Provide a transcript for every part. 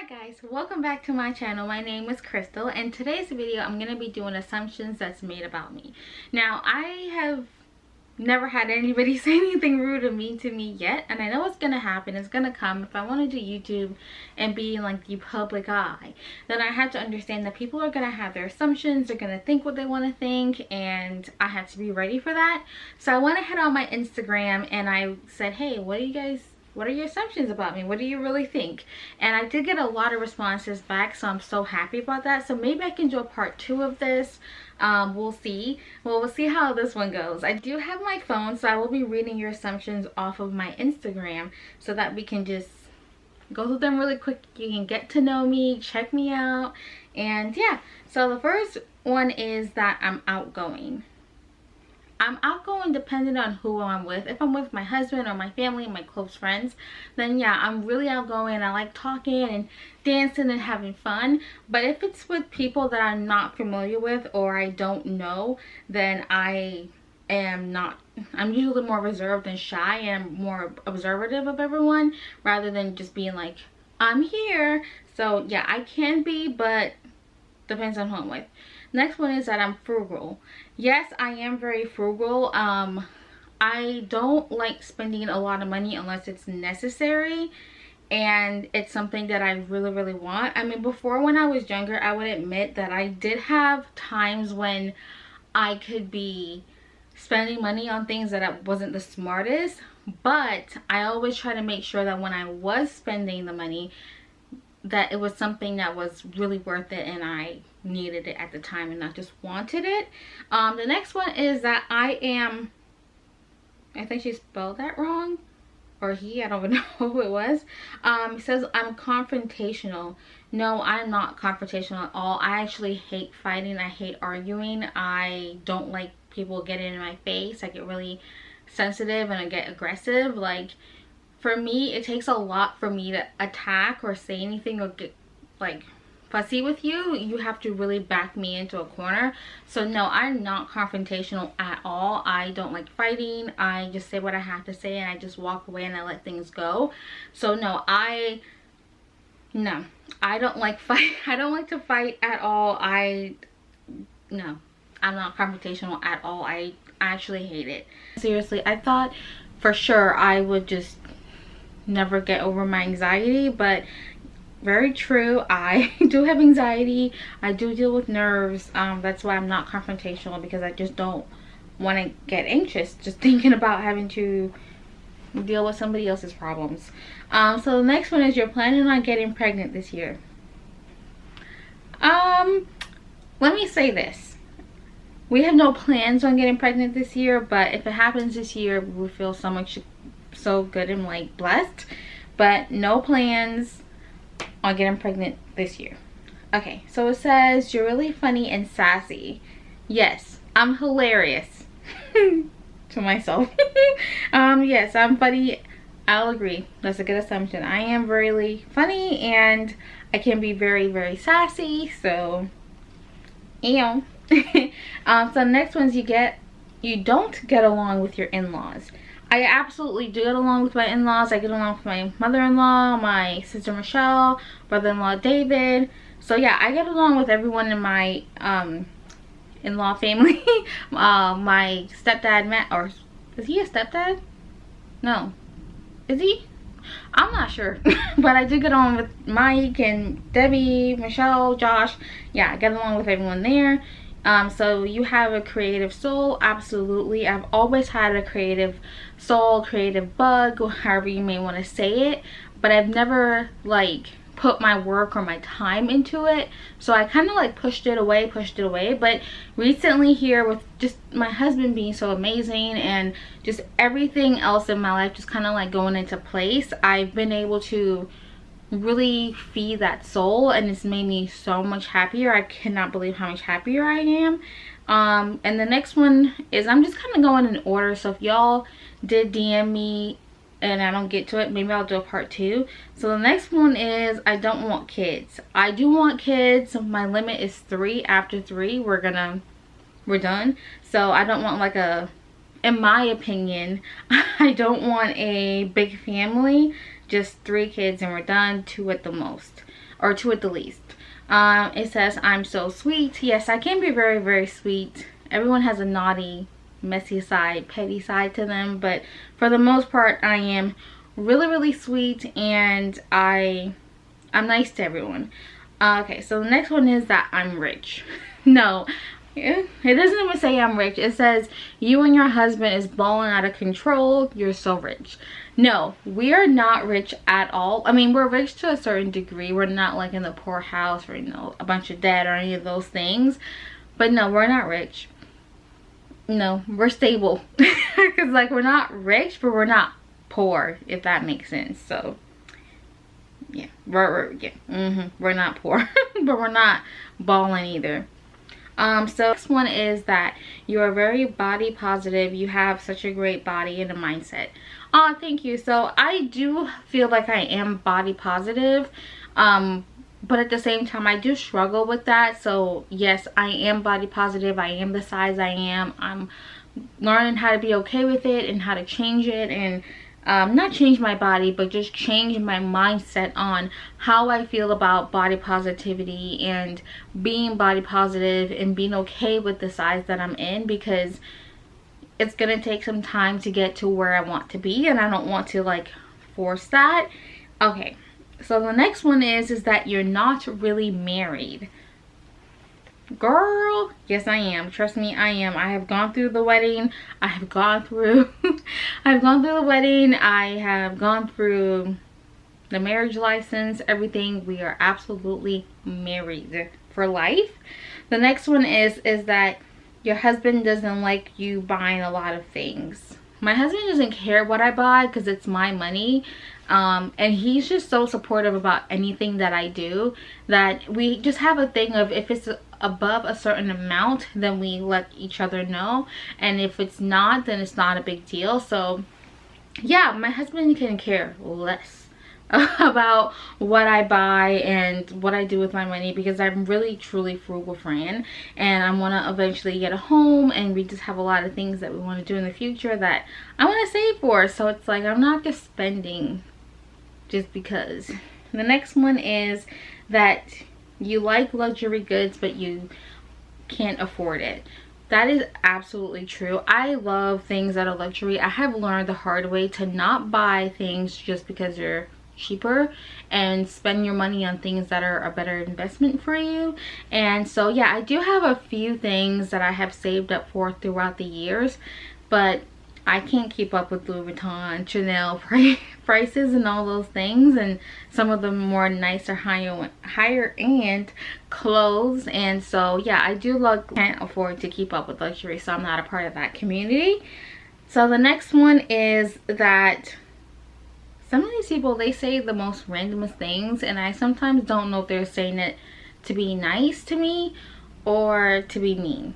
guys, welcome back to my channel. My name is Crystal, and today's video I'm going to be doing assumptions that's made about me. Now, I have never had anybody say anything rude or mean to me yet, and I know it's going to happen. It's going to come. If I want to do YouTube and be in like the public eye, then I have to understand that people are going to have their assumptions. They're going to think what they want to think, and I have to be ready for that. So I went ahead on my Instagram and I said, hey, what are your assumptions about me? What do you really think? And I did get a lot of responses back, so I'm so happy about that. So maybe I can do a part 2 of this. We'll see. Well, we'll see how this one goes. I do have my phone, so I will be reading your assumptions off of my Instagram so that we can just go through them really quick. You can get to know me, check me out, and yeah. So the first one is that I'm outgoing. I'm outgoing depending on who I'm with. If I'm with my husband or my family and my close friends, then yeah, I'm really outgoing. I like talking and dancing and having fun. But if it's with people that I'm not familiar with or I don't know, then I am not. I'm usually more reserved and shy, and more observative of everyone rather than just being like, I'm here. So yeah, I can be, but depends on who I'm with. Next one is that I'm frugal. Yes, I am very frugal. I don't like spending a lot of money unless it's necessary and it's something that I really want. I mean, before, when I was younger, I would admit that I did have times when I could be spending money on things that wasn't the smartest, but I always try to make sure that when I was spending the money, that it was something that was really worth it and I needed it at the time and not just wanted it. The next one is that I think she spelled that wrong, or he, I don't even know who it was. It says I'm confrontational. No, I'm not confrontational at all. I actually hate fighting. I hate arguing. I don't like people getting in my face. I get really sensitive and I get aggressive. Like, for me, it takes a lot for me to attack or say anything or get like fussy with you. You have to really back me into a corner. So no, I'm not confrontational at all. I don't like fighting. I just say what I have to say and I just walk away and I let things go. So no, I don't like fight. I don't like to fight at all. No, I'm not confrontational at all. I actually hate it. Seriously, I thought for sure I would just never get over my anxiety, but very true, I do have anxiety. I do deal with nerves. That's why I'm not confrontational, because I just don't want to get anxious just thinking about having to deal with somebody else's problems. So the next one is, you're planning on getting pregnant this year. Let me say this. We have no plans on getting pregnant this year, but if it happens this year, we will feel so good and like blessed, but no plans on getting pregnant this year. Okay, so it says you're really funny and sassy. Yes, I'm hilarious to myself. Yes, I'm funny. I'll agree, that's a good assumption. I am really funny and I can be very sassy, so so next one's, you don't get along with your in-laws. I absolutely do get along with my in-laws. I get along with my mother-in-law, my sister Michelle, brother-in-law David. So yeah, I get along with everyone in my in-law family. My stepdad, Matt, or is he a stepdad? No. Is he? I'm not sure. But I do get along with Mike and Debbie, Michelle, Josh. Yeah, I get along with everyone there. So you have a creative soul. Absolutely. I've always had a creative soul, creative bug, or however you may want to say it, but I've never like put my work or my time into it. So I kind of like pushed it away. But recently, here with just my husband being so amazing and just everything else in my life just kind of like going into place, I've been able to really feed that soul, and it's made me so much happier. I cannot believe how much happier I am. And the next one is, I'm just kind of going in order, so if y'all did DM me and I don't get to it, maybe I'll do a part 2. So the next one is, I don't want kids. I do want kids. My limit is 3. After 3 we're done. So I don't want like in my opinion, I don't want a big family just 3 kids and we're done, 2 at the most, or 2 at the least. It says, I'm so sweet. Yes, I can be very, very sweet. Everyone has a naughty, messy side, petty side to them, but for the most part, I am really, really sweet, and I'm nice to everyone. Okay, so the next one is that I'm rich. No, it doesn't even say I'm rich. It says, you and your husband is balling out of control. You're so rich. No, we are not rich at all. I mean, we're rich to a certain degree. We're not like in the poor house or, you know, a bunch of debt or any of those things. But no, we're not rich. No, we're stable. Because like, we're not rich, but we're not poor, if that makes sense. So yeah, we're not poor, but we're not balling either. So this one is that you are very body positive. You have such a great body and a mindset. Oh, thank you. So I do feel like I am body positive, but at the same time I do struggle with that. So yes, I am body positive. I am the size I am. I'm learning how to be okay with it and how to change it, and not change my body, but just change my mindset on how I feel about body positivity and being body positive and being okay with the size that I'm in, because it's gonna take some time to get to where I want to be, and I don't want to like force that. Okay, so the next one is that you're not really married. Girl, yes I am. Trust me, I am. I have gone through the wedding. I have gone through the wedding. I have gone through the marriage license, everything. We are absolutely married for life. The next one is that your husband doesn't like you buying a lot of things. My husband doesn't care what I buy because it's my money. And he's just so supportive about anything that I do, that we just have a thing of, if it's above a certain amount, then we let each other know, and if it's not, then it's not a big deal. So yeah, my husband can care less about what I buy and what I do with my money, because I'm really truly frugal friend, and I want to eventually get a home, and we just have a lot of things that we want to do in the future that I want to save for. So it's like, I'm not just spending just because. The next one is that you like luxury goods, but you can't afford it. That is absolutely true. I love things that are luxury. I have learned the hard way to not buy things just because they're cheaper, and spend your money on things that are a better investment for you. And so yeah, I do have a few things that I have saved up for throughout the years, but I can't keep up with Louis Vuitton, Chanel prices and all those things, and some of the more nicer higher end clothes. And so yeah, I can't afford to keep up with luxury, so I'm not a part of that community. So the next one is that some of these people, they say the most randomest things, and I sometimes don't know if they're saying it to be nice to me or to be mean.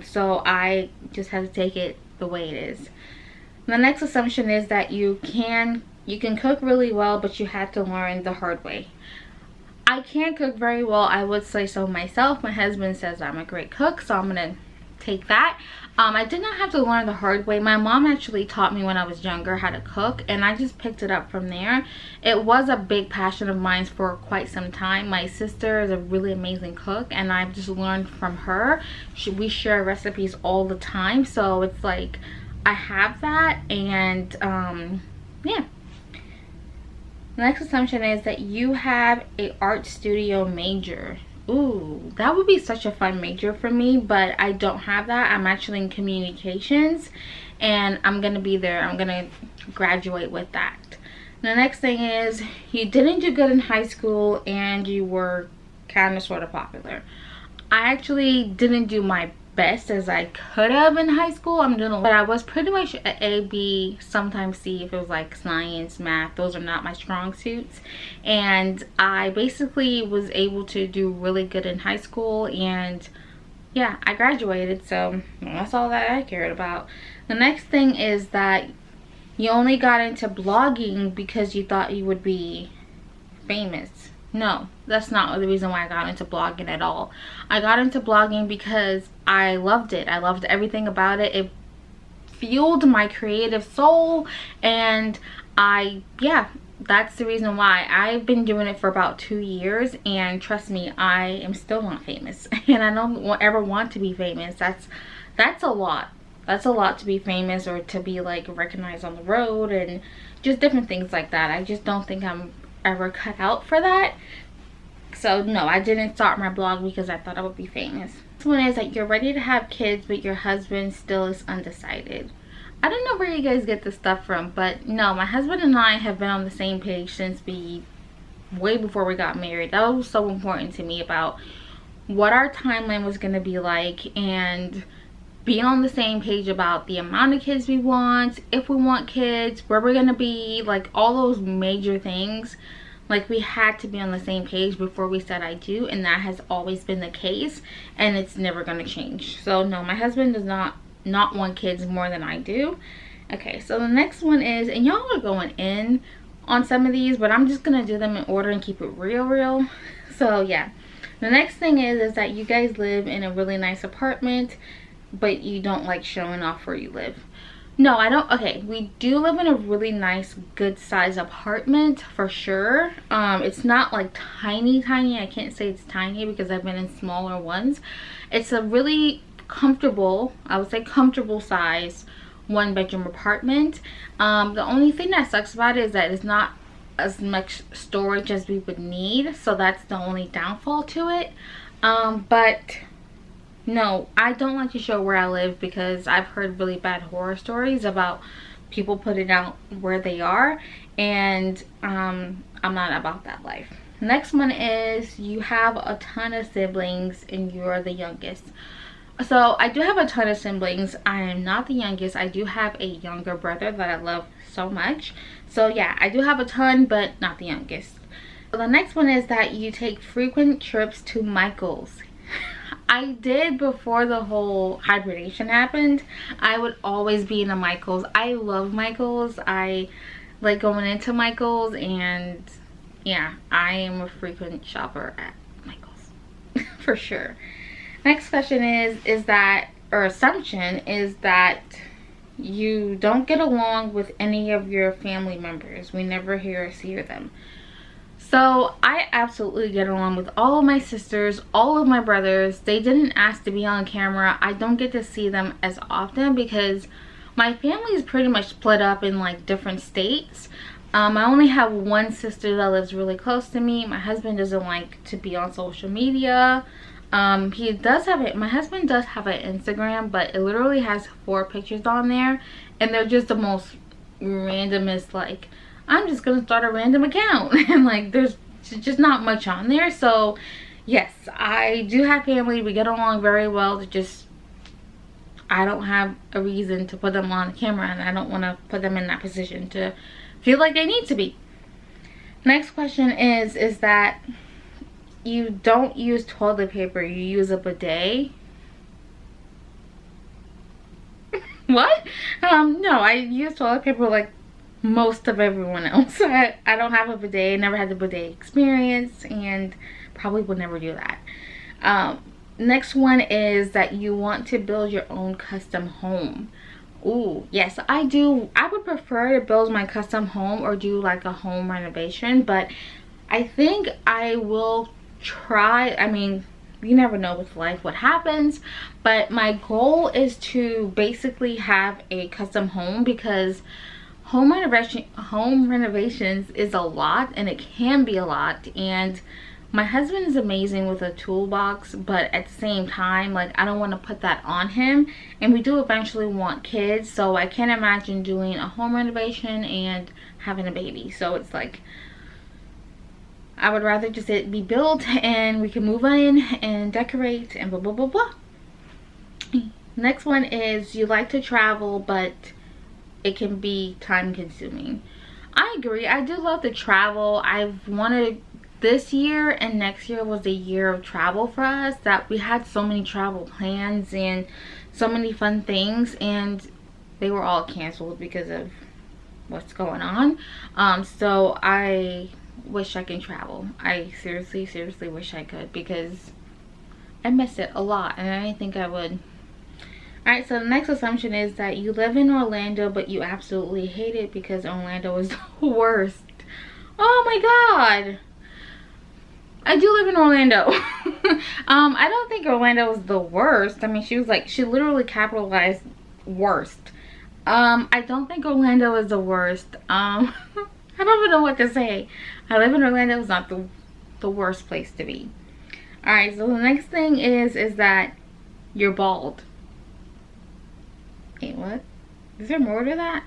So I just have to take it the way it is. The next assumption is that you can cook really well, but you had to learn the hard way. I can cook very well, I would say so myself. My husband says I'm a great cook, so I'm gonna take that. I did not have to learn the hard way. My mom actually taught me when I was younger how to cook, and I just picked it up from there. It was a big passion of mine for quite some time. My sister is a really amazing cook, and I've just learned from her. We share recipes all the time, so it's like I have that. And yeah. The next assumption is that you have an art studio major. Ooh, that would be such a fun major for me, but I don't have that. I'm actually in communications, and I'm gonna be there. I'm gonna graduate with that. The next thing is you didn't do good in high school, and you were kind of sort of popular. I actually didn't do my best as I could have in high school. But I was pretty much an A, B, sometimes C if it was like science, math. Those are not my strong suits. And I basically was able to do really good in high school, and yeah, I graduated, so that's all that I cared about. The next thing is that you only got into blogging because you thought you would be famous. No, that's not the reason why I got into blogging at all. I got into blogging because I loved it. I loved everything about it. It fueled my creative soul, and yeah, that's the reason why. I've been doing it for about 2 years, and trust me, I am still not famous. And I don't ever want to be famous. That's a lot. That's a lot to be famous, or to be like recognized on the road and just different things like that. I just don't think I'm ever cut out for that. So no, I didn't start my blog because I thought I would be famous. This one is that you're ready to have kids, but your husband still is undecided. I don't know where you guys get this stuff from, but no, my husband and I have been on the same page since way before we got married. That was so important to me, about what our timeline was going to be like, and being on the same page about the amount of kids we want, if we want kids, where we're going to be, like all those major things. Like, we had to be on the same page before we said I do, and that has always been the case, and it's never going to change. So no, my husband does not want kids more than I do. Okay, so the next one is, and y'all are going in on some of these, but I'm just going to do them in order and keep it real. So yeah, the next thing is that you guys live in a really nice apartment, but you don't like showing off where you live. No, I don't. Okay, we do live in a really nice, good size apartment for sure. It's not like tiny. I can't say it's tiny because I've been in smaller ones. It's a really comfortable, I would say comfortable size 1-bedroom apartment. The only thing that sucks about it is that it's not as much storage as we would need, so that's the only downfall to it. But no, I don't like to show where I live because I've heard really bad horror stories about people putting out where they are, and I'm not about that life. Next one is you have a ton of siblings and you're the youngest. So I do have a ton of siblings. I am not the youngest. I do have a younger brother that I love so much. So yeah, I do have a ton, but not the youngest. So the next one is that you take frequent trips to Michael's. I did before the whole hibernation happened. I would always be in a Michael's. I love Michael's. I like going into Michael's, and yeah, I am a frequent shopper at Michael's for sure. Next question is that, or assumption is that you don't get along with any of your family members. We never hear or see them. So I absolutely get along with all of my sisters, all of my brothers. They didn't ask to be on camera. I don't get to see them as often because my family is pretty much split up in like different states. I only have one sister that lives really close to me. My husband doesn't like to be on social media. He does have it. My husband does have an Instagram, but it literally has 4 pictures on there, and they're just the most randomest, like, I'm just gonna start a random account and like there's just not much on there. So yes, I do have family. We get along very well. I don't have a reason to put them on camera, and I don't want to put them in that position to feel like they need to be. Next question is that you don't use toilet paper, you use a bidet. What? No, I use toilet paper like most of everyone else. I don't have a bidet, never had the bidet experience, and probably would never do that. Next one is that you want to build your own custom home. Ooh, yes, I do. I would prefer to build my custom home or do like a home renovation, but I think I will try. I mean, you never know with life what happens, but my goal is to basically have a custom home, because home renovations is a lot, and it can be a lot. And my husband is amazing with a toolbox, but at the same time, like, I don't want to put that on him, and we do eventually want kids, so I can't imagine doing a home renovation and having a baby. So it's like, I would rather just it be built and we can move in and decorate and blah blah blah blah. Next one is you like to travel, but it can be time consuming. I agree. I do love to travel. I've wanted, this year and next year was a year of travel for us, that we had so many travel plans and so many fun things, and they were all canceled because of what's going on. So I wish I can travel. I seriously wish I could, because I miss it a lot, and I didn't think I would. Alright, so the next assumption is that you live in Orlando, but you absolutely hate it because Orlando is the worst. Oh my god. I do live in Orlando. I don't think Orlando was the worst. I mean, she literally capitalized worst. I don't think Orlando is the worst. I don't even know what to say. I live in Orlando. It's not the worst place to be. Alright, so the next thing is that you're bald. Wait, what? Is there more to that?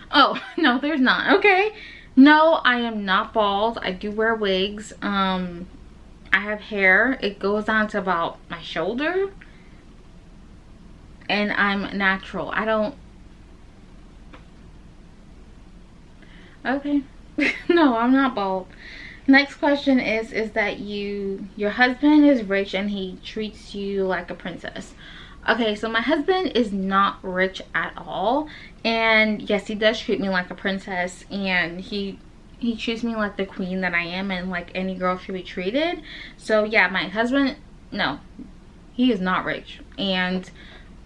Oh, no, there's not. Okay. No, I am not bald. I do wear wigs. I have hair. It goes down to about my shoulder. And I'm natural. I don't... Okay. No, I'm not bald. Next question is that your husband is rich and he treats you like a princess. Okay, so my husband is not rich at all. And yes, he does treat me like a princess. And he treats me like the queen that I am and like any girl should be treated. So yeah, my husband, no, he is not rich. And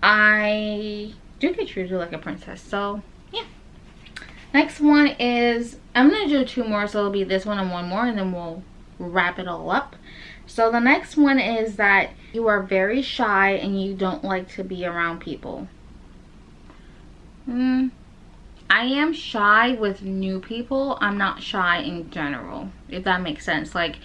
I do get treated like a princess. So yeah. Next one is, I'm going to do 2 more. So it'll be this one and 1 more. And then we'll wrap it all up. So the next one is that you are very shy and you don't like to be around people. I am shy with new people. I'm not shy in general, if that makes sense. Like,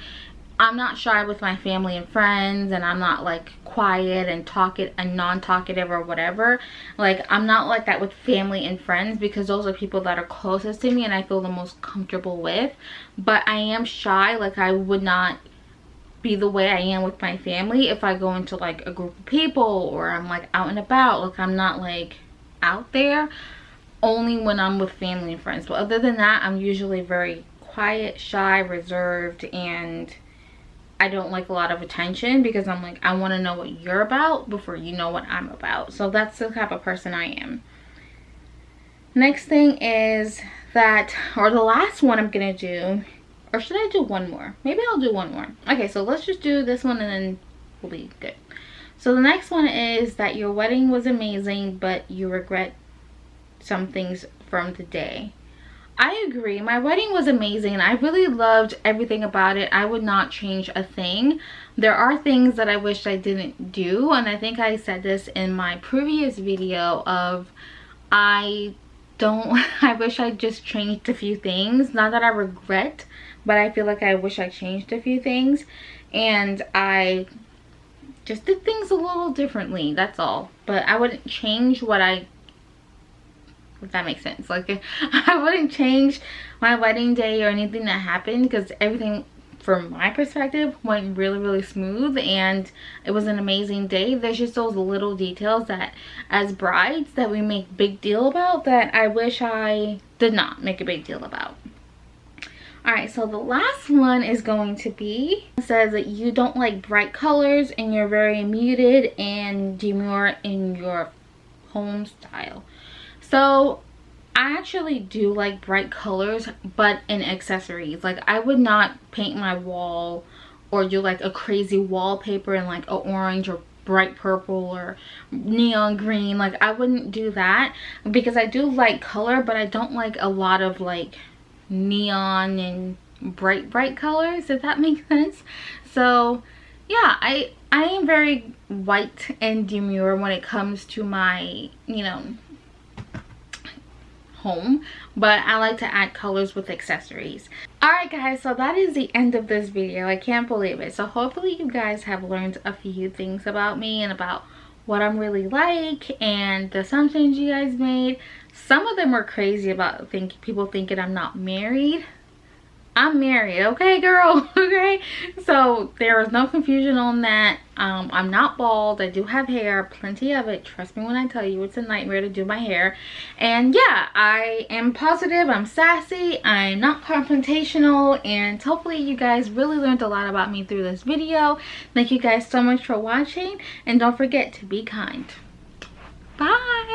I'm not shy with my family and friends, and I'm not like quiet and non-talkative or whatever. Like, I'm not like that with family and friends because those are people that are closest to me and I feel the most comfortable with. But I am shy. Like, I would not be the way I am with my family if I go into like a group of people or I'm like out and about. Like, I'm not like out there. Only when I'm with family and friends. But other than that, I'm usually very quiet, shy, reserved, and I don't like a lot of attention because I'm like, I want to know what you're about before you know what I'm about. So that's the type of person I am. Next thing is that, or the last one I'm gonna do, or should I do 1 more? Maybe I'll do 1 more. Okay, so let's just do this one and then we'll be good. So the next one is that your wedding was amazing, but you regret some things from the day. I agree. My wedding was amazing and I really loved everything about it. I would not change a thing. There are things that I wish I didn't do, and I think I said this in my previous video of I wish I just changed a few things. Not that I regret, but I feel like I wish I changed a few things and I just did things a little differently, that's all. But I wouldn't change if that makes sense. Like, I wouldn't change my wedding day or anything that happened because everything from my perspective went really, really smooth and it was an amazing day. There's just those little details that as brides that we make big deal about that I wish I did not make a big deal about. Alright, so the last one is going to be, it says that you don't like bright colors and you're very muted and demure in your home style. So I actually do like bright colors, but in accessories. Like, I would not paint my wall or do like a crazy wallpaper in like a orange or bright purple or neon green. Like, I wouldn't do that because I do like color, but I don't like a lot of like neon and bright colors, if that makes sense. So yeah, I am very white and demure when it comes to my, you know, home, but I like to add colors with accessories. Alright guys, so that is the end of this video. I can't believe it. So hopefully you guys have learned a few things about me and about what I'm really like and the assumptions you guys made. Some of them were crazy about people thinking I'm not married. I'm married, okay girl, okay? So there was no confusion on that. I'm not bald. I do have hair, plenty of it. Trust me when I tell you, it's a nightmare to do my hair. And yeah, I am positive, I'm sassy, I'm not confrontational, and hopefully you guys really learned a lot about me through this video. Thank you guys so much for watching, and don't forget to be kind. Bye!